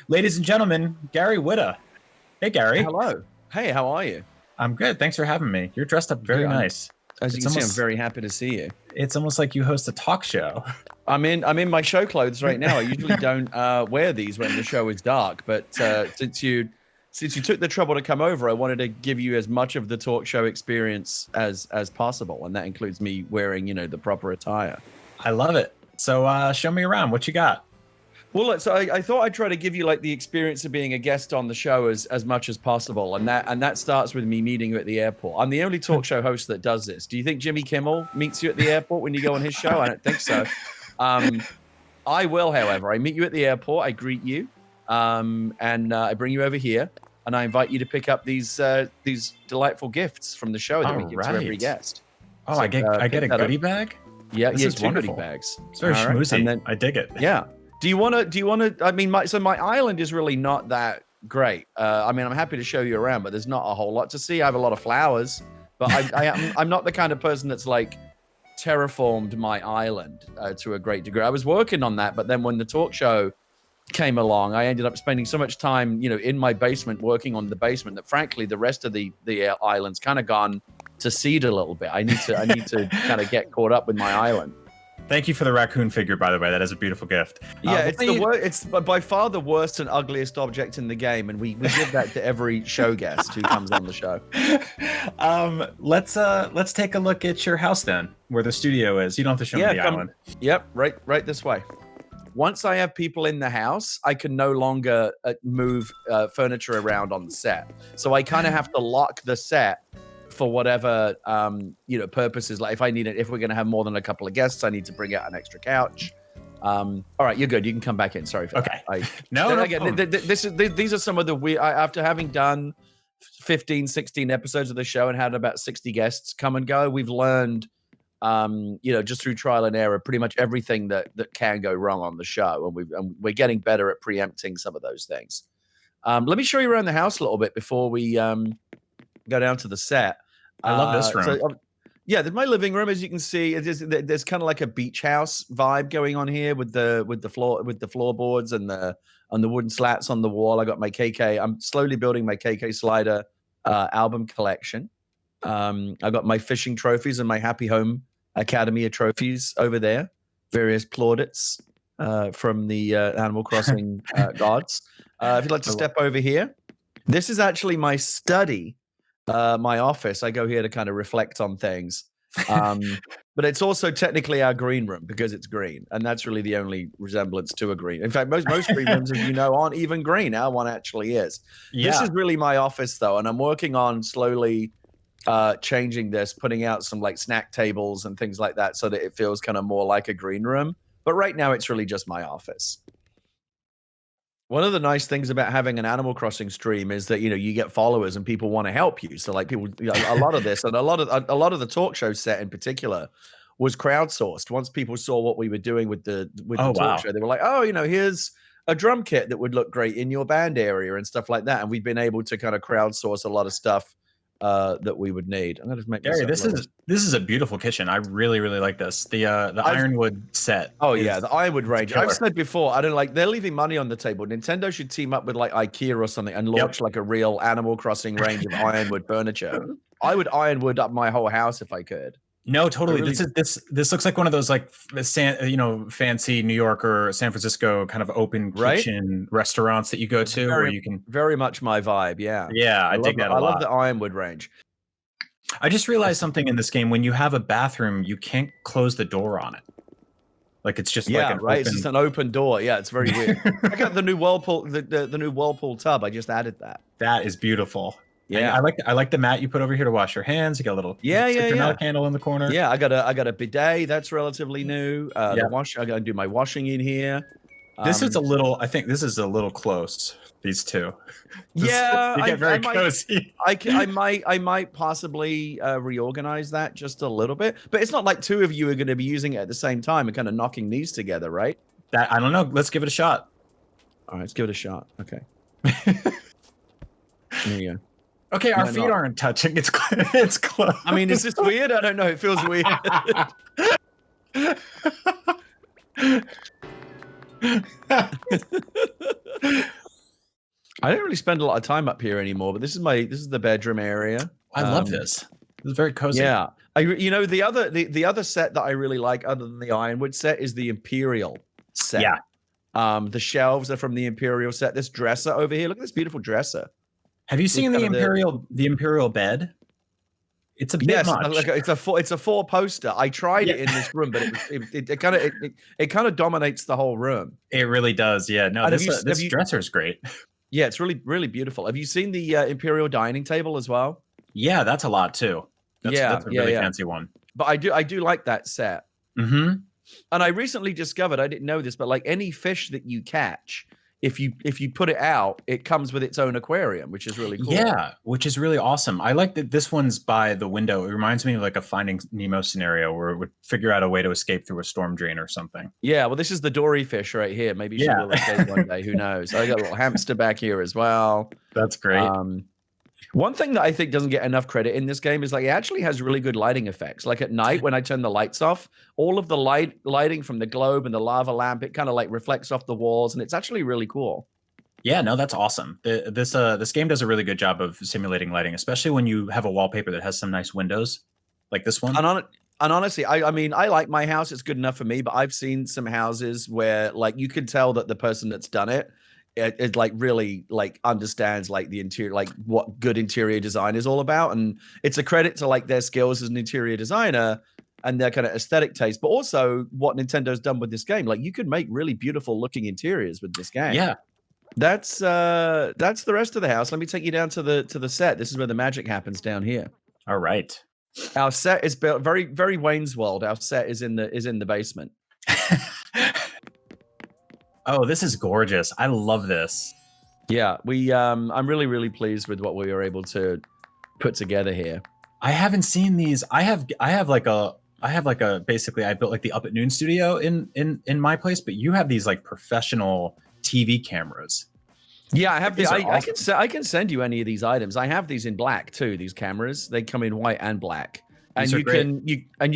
Ladies and gentlemen, Gary Whitta. Hey, Gary. Hello. Hey, how are you? I'm good. Thanks for having me. You're dressed up very nice. As you can see, I'm very happy to see you. It's almost like you host a talk show. I'm in my show clothes right now. I usually don't wear these when the show is dark, but since you took the trouble to come over, I wanted to give you as much of the talk show experience as possible, and that includes me wearing, the proper attire. I love it. So show me around. What you got? Well, look, so I thought I'd try to give you like the experience of being a guest on the show as much as possible, and that starts with me meeting you at the airport. I'm the only talk show host that does this. Do you think Jimmy Kimmel meets you at the airport when you go on his show? I don't think so. I will, however. I meet you at the airport. I greet you, and I bring you over here, and I invite you to pick up these delightful gifts from the show that we give to every guest. Oh, so, I get a goodie bag. Yeah, this is two wonderful. Goodie bags. It's very schmoozy. And then, I dig it. Yeah. Do you want to? I mean, my island is really not that great. I mean, I'm happy to show you around, but there's not a whole lot to see. I have a lot of flowers, but I'm not the kind of person that's like terraformed my island to a great degree. I was working on that, but then when the talk show came along, I ended up spending so much time, in my basement working on the basement that, frankly, the rest of the island's kind of gone to seed a little bit. I need to kind of get caught up with my island. Thank you for the raccoon figure, by the way. That is a beautiful gift. Yeah, it's by far the worst and ugliest object in the game, and we give that to every show guest who comes on the show. Let's take a look at your house then, where the studio is. You don't have to show me the island. Yep, right this way. Once I have people in the house, I can no longer move furniture around on the set. So I kind of have to lock the set for whatever purposes. Like if we're going to have more than a couple of guests, I need to bring out an extra couch. All right, you're good. You can come back in. Sorry for that. These are some of the weird. After having done 15, 16 episodes of the show and had about 60 guests come and go, we've learned, just through trial and error, pretty much everything that can go wrong on the show, and we're getting better at preempting some of those things. Let me show you around the house a little bit before we go down to the set. I love this room. My living room, as you can see, there's kind of like a beach house vibe going on here with the floorboards and the wooden slats on the wall. I got my KK. I'm slowly building my KK Slider album collection. I got my fishing trophies and my Happy Home Academy of trophies over there. Various plaudits from the Animal Crossing gods. If you'd like to step over here, this is actually my study. My office. I go here to kind of reflect on things, but it's also technically our green room because it's green, and that's really the only resemblance to a green. In fact, most green rooms, as you know, aren't even green. Our one actually is. Yeah. This is really my office, though, and I'm working on slowly changing this, putting out some like snack tables and things like that, so that it feels kind of more like a green room. But right now, it's really just my office. One of the nice things about having an Animal Crossing stream is that you get followers and people want to help you. So like people, a lot of this and a lot of the talk show set in particular was crowdsourced. Once people saw what we were doing with the talk show, they were like, oh, here's a drum kit that would look great in your band area and stuff like that. And we've been able to kind of crowdsource a lot of stuff that we we would I'm gonna just make Gary, this is a beautiful kitchen. I really like this. The ironwood set. Oh yeah, the ironwood range. I've said before, I don't like. They're leaving money on the table. Nintendo should team up with like IKEA or something and launch like a real Animal Crossing range of ironwood furniture. I would ironwood up my whole house if I could. No, totally. Really, this looks like one of those like fancy New York or San Francisco kind of open kitchen restaurants that you go to where you can. Very much my vibe. Yeah. Yeah, I dig that a lot. I love the ironwood range. I just realized something in this game. When you have a bathroom, you can't close the door on it. Like it's just like it's just an open door. Yeah, it's very weird. I got the new Whirlpool, the new Whirlpool tub. I just added that. That is beautiful. Yeah, I like the mat you put over here to wash your hands. You got a little milk handle in the corner. Yeah, I got a bidet that's relatively new. The wash, I got to do my washing in here. This is a little. I think this is a little close. These two. You get very cozy. I might possibly reorganize that just a little bit, but it's not like two of you are going to be using it at the same time and kind of knocking these together, right? That I don't know. Let's give it a shot. All right, let's give it a shot. Okay. There you go. Okay, our feet aren't touching. It's close. I mean, is this weird? I don't know. It feels weird. I don't really spend a lot of time up here anymore, but this is the bedroom area. I love this. This is very cozy. Yeah. The other set that I really like, other than the Ironwood set, is the Imperial set. Yeah. The shelves are from the Imperial set. This dresser over here, look at this beautiful dresser. Have you seen the Imperial bed? It's a bit much. Like it's a 4-poster. I tried it in this room, but it kind of dominates the whole room. It really does. Yeah. No, this dresser is great. Yeah, it's really, really beautiful. Have you seen the Imperial dining table as well? Yeah, that's a lot too. That's a really fancy one. But I do like that set. Mm-hmm. And I recently discovered, I didn't know this, but like any fish that you catch, if you put it out, it comes with its own aquarium, which is really cool. Yeah, which is really awesome. I like that this one's by the window. It reminds me of like a Finding Nemo scenario where it would figure out a way to escape through a storm drain or something. Yeah, well, this is the dory fish right here. Maybe she will escape one day. Who knows? I got a little hamster back here as well. That's great. One thing that I think doesn't get enough credit in this game is like it actually has really good lighting effects. Like at night when I turn the lights off, all of the lighting from the globe and the lava lamp, it kind of like reflects off the walls, and it's actually really cool. Yeah, no, that's awesome. This game does a really good job of simulating lighting, especially when you have a wallpaper that has some nice windows, like this one. And honestly, I mean, I like my house; it's good enough for me. But I've seen some houses where like you can tell that the person that's done it like really like understands like the interior, like what good interior design is all about. And it's a credit to like their skills as an interior designer and their kind of aesthetic taste, but also what Nintendo's done with this game. Like you could make really beautiful looking interiors with this game. Yeah. That's the rest of the house. Let me take you down to the set. This is where the magic happens down here. All right. Our set is built very, very Wayne's World. Our set is in the basement. Oh, this is gorgeous. I love this. Yeah, I'm really, really pleased with what we were able to put together here. I haven't seen these. I have basically I built like the Up at Noon studio in my place, but you have these like professional TV cameras. Yeah, I have I can send you any of these items. I have these in black too, these cameras. They come in white and black. And you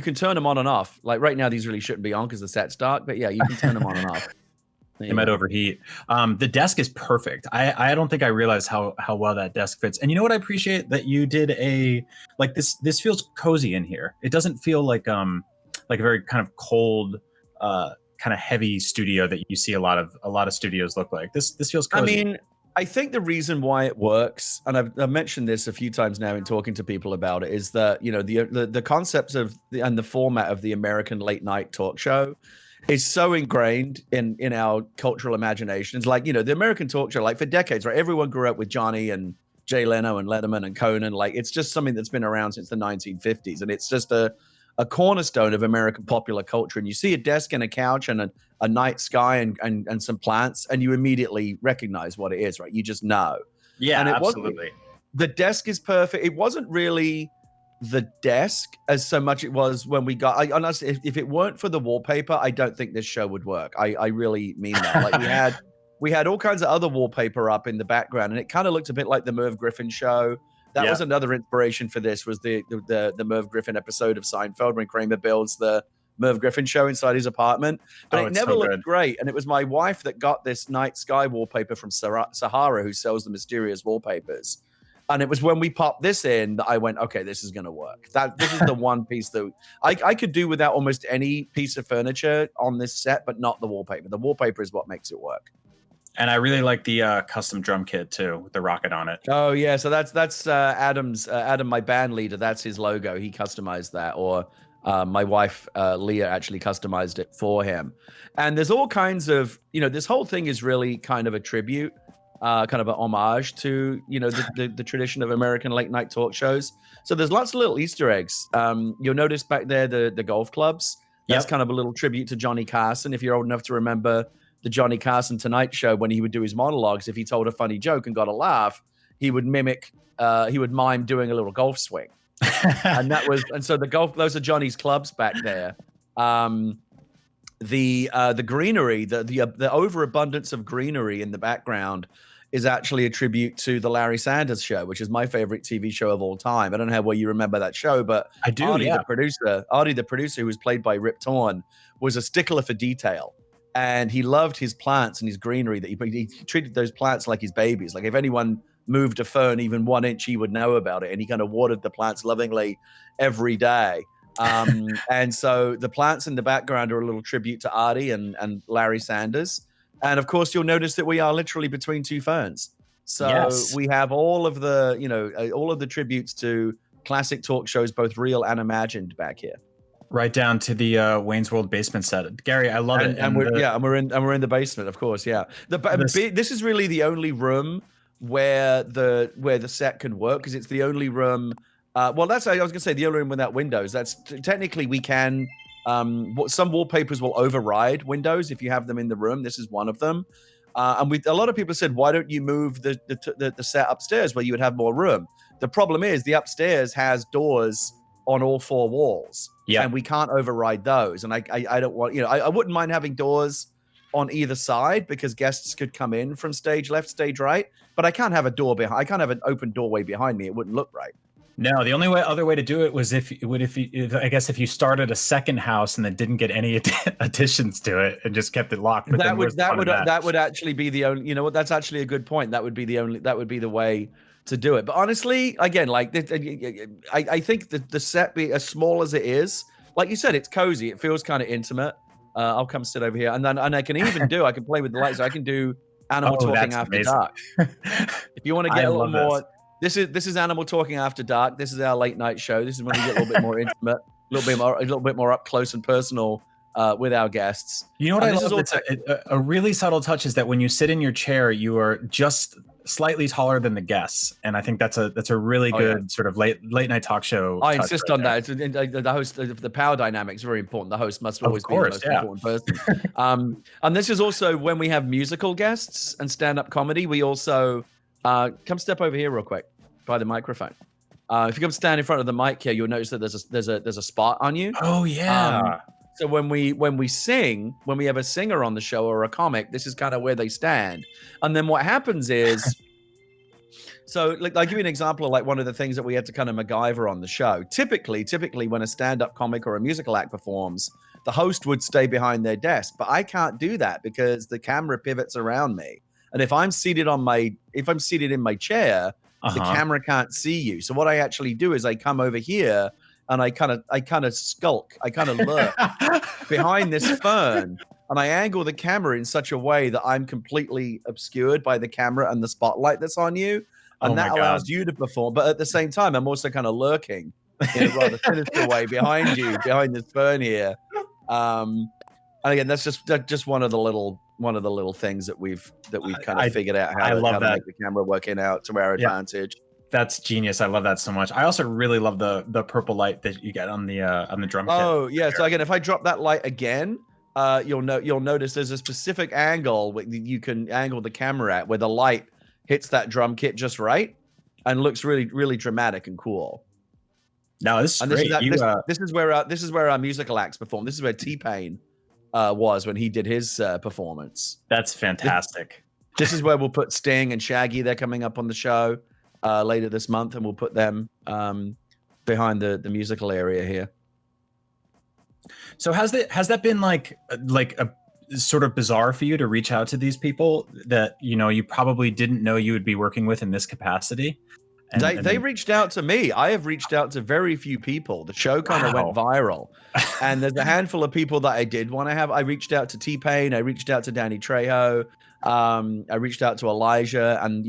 can turn them on and off. Like right now, these really shouldn't be on because the set's dark, but yeah, you can turn them on and off. They might overheat. The desk is perfect. I don't think I realized how well that desk fits. And you know what I appreciate? That you did this feels cozy in here. It doesn't feel like a very kind of cold, kind of heavy studio that you see a lot of studios look like. This feels cozy. I mean, I think the reason why it works, and I've mentioned this a few times now in talking to people about it, is that the concepts of and the format of the American late night talk show is so ingrained in our cultural imaginations. Like, the American talk show, like for decades, right? Everyone grew up with Johnny and Jay Leno and Letterman and Conan. Like, it's just something that's been around since the 1950s. And it's just a cornerstone of American popular culture. And you see a desk and a couch and a night sky and some plants, and you immediately recognize what it is, right? You just know. Yeah, and absolutely. The desk is perfect. It wasn't really the desk as so much it was when we got honestly, if it weren't for the wallpaper, I don't think this show would work. I really mean that. Like we had all kinds of other wallpaper up in the background, and it kind of looked a bit like the Merv Griffin show. That was another inspiration for this, was the Merv Griffin episode of Seinfeld when Kramer builds the Merv Griffin show inside his apartment. But it never looked great. And it was my wife that got this night sky wallpaper from Sahara, who sells the mysterious wallpapers. And it was when we popped this in that I went, okay, this is going to work. This is the one piece that I could do without almost any piece of furniture on this set, but not the wallpaper. The wallpaper is what makes it work. And I really like the custom drum kit too, with the rocket on it. Oh yeah, so that's Adam, my band leader. That's his logo. He customized that, or my wife Leah actually customized it for him. And there's all kinds of, this whole thing is really kind of a tribute. Kind of an homage to the tradition of American late night talk shows. So there's lots of little Easter eggs. You'll notice back there the golf clubs. That's kind of a little tribute to Johnny Carson. If you're old enough to remember the Johnny Carson Tonight Show, when he would do his monologues, if he told a funny joke and got a laugh, he would mime doing a little golf swing. and so those are Johnny's clubs back there. The greenery, the overabundance of greenery in the background is actually a tribute to the Larry Sanders Show, which is my favorite TV show of all time. I don't know how well you remember that show, but I do. Artie, the producer, who was played by Rip Torn, was a stickler for detail. and he loved his plants and his greenery. That he treated those plants like his babies. Like if anyone moved a fern even 1 inch, he would know about it, and he kind of watered the plants lovingly every day. And so the plants in the background are a little tribute to Artie and Larry Sanders. And of course, you'll notice that we are literally between two ferns. So we have all of the, all of the tributes to classic talk shows, both real and imagined, back here. Right down to the Wayne's World basement set. Gary, I love it. And we're in the basement, of course. Yeah. This is really the only room where the set can work, because it's the only room. Well, I was gonna say the only room without windows. That's technically we can. Some wallpapers will override windows if you have them in the room. This is one of them. And a lot of people said, why don't you move the set upstairs where you would have more room? The problem is the upstairs has doors on all 4 walls, and we can't override those. And I don't want, I wouldn't mind having doors on either side, because guests could come in from stage left, stage right, but I can't have a door behind. I can't have an open doorway behind me. It wouldn't look right. No, the only other way to do it was if you started a second house and then didn't get any additions to it and just kept it locked. But that would actually be the only. You know what? That's actually a good point. That would be the way to do it. But honestly, again, like I think that the set, be as small as it is, like you said, it's cozy. It feels kind of intimate. I'll come sit over here, and I can even I can play with the lights. I can do Animal Talking After Dark. If you want to get a little more. This is Animal Talking After Dark. This is our late night show. This is when we get a little bit more intimate, a little bit more up close and personal with our guests. You know what I love? A really subtle touch is that when you sit in your chair, you are just slightly taller than the guests, and I think that's a really good sort of late night talk show. I insist on that. The host, the power dynamic is very important. The host must always be the most important person. And this is also when we have musical guests and stand-up comedy. We also come step over here real quick by the microphone. If you come stand in front of the mic here, you'll notice that there's a spot on you. Oh yeah. So when we sing, when we have a singer on the show or a comic, this is kind of where they stand. And then what happens is, so like I'll give you an example of like one of the things that we had to kind of MacGyver on the show. Typically when a stand-up comic or a musical act performs, the host would stay behind their desk, but I can't do that because the camera pivots around me. And if I'm seated in my chair, the camera can't see you. So what I actually do is I come over here and I kind of skulk. I kind of lurk behind this fern, and I angle the camera in such a way that I'm completely obscured by the camera and the spotlight that's on you. And that allows you to perform. But at the same time, I'm also kind of lurking in a rather sinister way behind you, behind this fern here. And again, that's just one of the little things that we've kind of figured out how to make the camera working out to our advantage. That's genius. I love that so much. I also really love the purple light that you get on the drum kit. Oh yeah. So again, if I drop that light again, you'll notice there's a specific angle you can angle the camera at where the light hits that drum kit just right and looks really, really dramatic and cool. No, this is great. This is where our musical acts perform. This is where T-Pain was when he did his performance. That's fantastic. This is where we'll put Sting and Shaggy. They're coming up on the show later this month, and we'll put them behind the musical area here. So has that been like a sort of bizarre for you to reach out to these people that you probably didn't know you would be working with in this capacity? They reached out to me. I have reached out to very few people. The show kind of went viral. And there's a handful of people that I did want to have. I reached out to T-Pain. I reached out to Danny Trejo. I reached out to Elijah. And,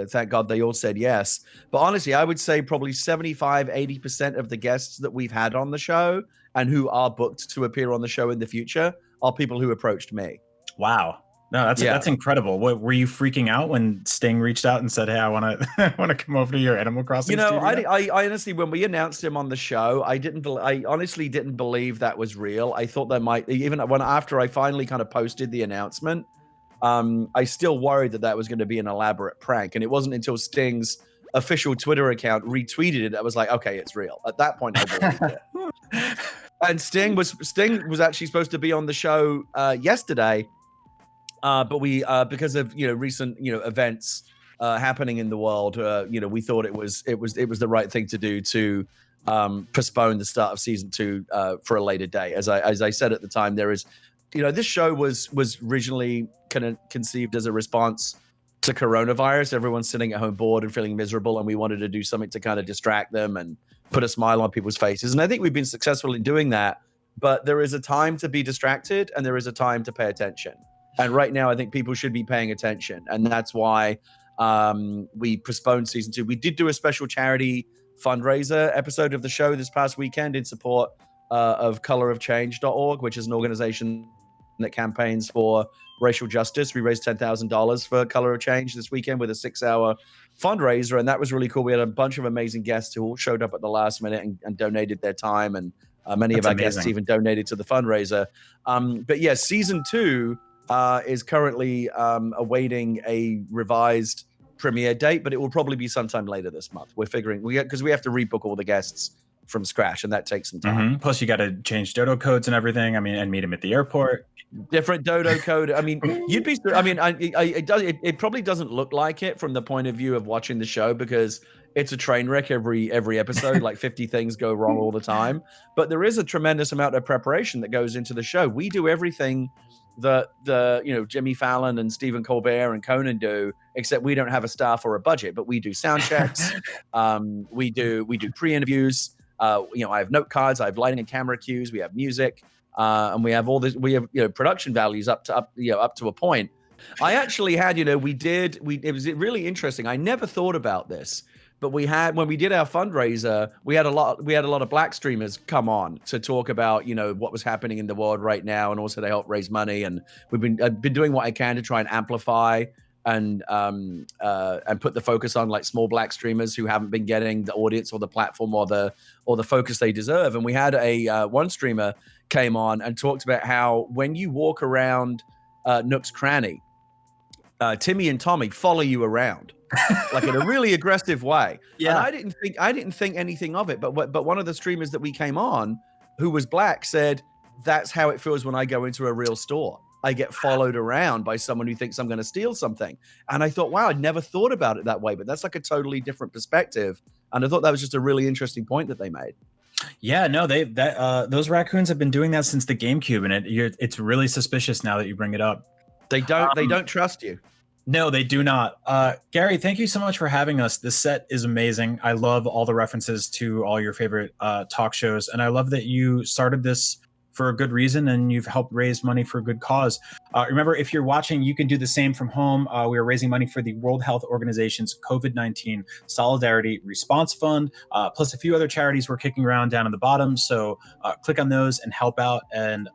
thank God they all said yes. But honestly, I would say probably 75-80% of the guests that we've had on the show and who are booked to appear on the show in the future are people who approached me. Wow. No, that's incredible. What were you freaking out when Sting reached out and said, "Hey, I want to come over to your Animal Crossing"? I honestly, when we announced him on the show, I honestly didn't believe that was real. I thought there might, even after I finally kind of posted the announcement, I still worried that was going to be an elaborate prank. And it wasn't until Sting's official Twitter account retweeted it, I was like, okay, it's real. At that point, I believed it. And Sting was actually supposed to be on the show yesterday. But we, because of recent events happening in the world, we thought it was the right thing to do to postpone the start of season 2 for a later day. As I said at the time, there is this show was originally kind of conceived as a response to coronavirus. Everyone's sitting at home bored and feeling miserable, and we wanted to do something to kind of distract them and put a smile on people's faces. And I think we've been successful in doing that. But there is a time to be distracted, and there is a time to pay attention. And right now, I think people should be paying attention, and that's why we postponed season 2. We did do a special charity fundraiser episode of the show this past weekend in support of colorofchange.org, which is an organization that campaigns for racial justice. We raised $10,000 for Color of Change this weekend with a 6-hour fundraiser, and that was really cool. We had a bunch of amazing guests who all showed up at the last minute and donated their time, and many of our guests even donated to the fundraiser. But yeah, season 2 is currently awaiting a revised premiere date, but it will probably be sometime later this month. We're figuring because we have to rebook all the guests from scratch, and that takes some time. Plus, you got to change dodo codes and everything. I mean, and meet him at the airport. Different dodo code. I mean, you'd be. I mean, it probably doesn't look like it from the point of view of watching the show because it's a train wreck every episode. Like 50 things go wrong all the time. But there is a tremendous amount of preparation that goes into the show. We do everything that Jimmy Fallon and Stephen Colbert and Conan do, except we don't have a staff or a budget. But we do sound checks. We do pre-interviews. I have note cards. I have lighting and camera cues. We have music. And we have all this. We have production values up to a point. I actually had it was really interesting. I never thought about this, but when we did our fundraiser, we had a lot of black streamers come on to talk about what was happening in the world right now, and also to help raise money. And I've been doing what I can to try and amplify and put the focus on like small black streamers who haven't been getting the audience or the platform or the focus they deserve. And we had one streamer came on and talked about how when you walk around Nook's Cranny, Timmy and Tommy follow you around like in a really aggressive way. Yeah. And I didn't think anything of it, but one of the streamers that we came on who was black said, that's how it feels when I go into a real store. I get followed around by someone who thinks I'm going to steal something. And I thought, wow, I'd never thought about it that way, but that's like a totally different perspective. And I thought that was just a really interesting point that they made. Yeah, no, those raccoons have been doing that since the GameCube, and it's really suspicious now that you bring it up. They don't trust you. No, they do not. Gary, thank you so much for having us. This set is amazing. I love all the references to all your favorite talk shows, and I love that you started this for a good reason, and you've helped raise money for a good cause. Remember, if you're watching, you can do the same from home. We are raising money for the World Health Organization's COVID-19 Solidarity Response Fund, plus a few other charities we're kicking around down in the bottom. So click on those and help out and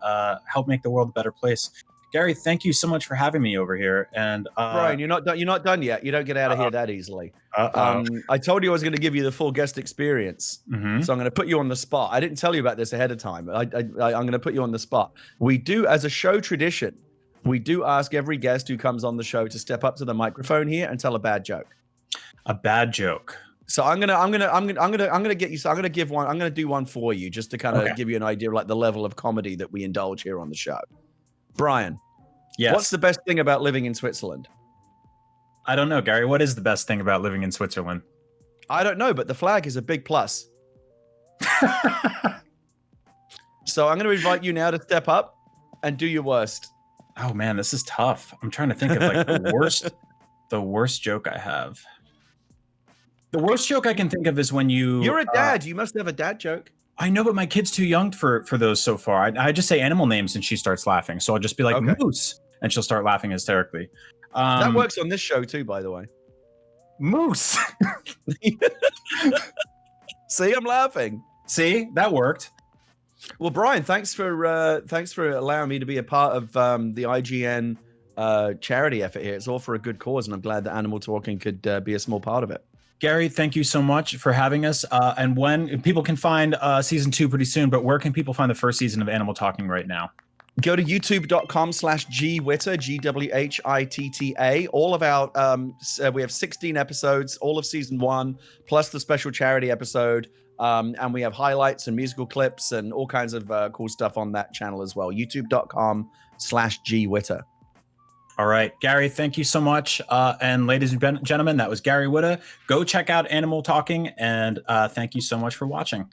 help make the world a better place. Gary, thank you so much for having me over here. And Brian, you're not done yet. You don't get out of here that easily. I told you I was going to give you the full guest experience, so I'm going to put you on the spot. I didn't tell you about this ahead of time. I'm going to put you on the spot. We do, as a show tradition, we do ask every guest who comes on the show to step up to the microphone here and tell a bad joke. A bad joke. So I'm gonna get you. So I'm gonna give one. I'm gonna do one for you just to kind of give you an idea of like the level of comedy that we indulge here on the show. Brian, yes. What's the best thing about living in Switzerland? I don't know, Gary. What is the best thing about living in Switzerland? I don't know, but the flag is a big plus. So I'm going to invite you now to step up and do your worst. Oh man, this is tough. I'm trying to think of like the worst joke I have. The worst joke I can think of is when you're a dad. You must have a dad joke. I know, but my kid's too young for those so far. I just say animal names and she starts laughing. So I'll just be like, Moose, and she'll start laughing hysterically. That works on this show too, by the way. Moose. See, I'm laughing. See, that worked. Well, Brian, thanks for allowing me to be a part of the IGN charity effort here. It's all for a good cause, and I'm glad that Animal Talking could be a small part of it. Gary, thank you so much for having us. And when people can find season 2 pretty soon, but where can people find the first season of Animal Talking right now? Go to youtube.com/gwhitta, GWHITTA. All of our, we have 16 episodes, all of season 1, plus the special charity episode. And we have highlights and musical clips and all kinds of cool stuff on that channel as well. youtube.com/gwhitta. All right, Gary, thank you so much. And ladies and gentlemen, that was Gary Whitta. Go check out Animal Talking, and thank you so much for watching.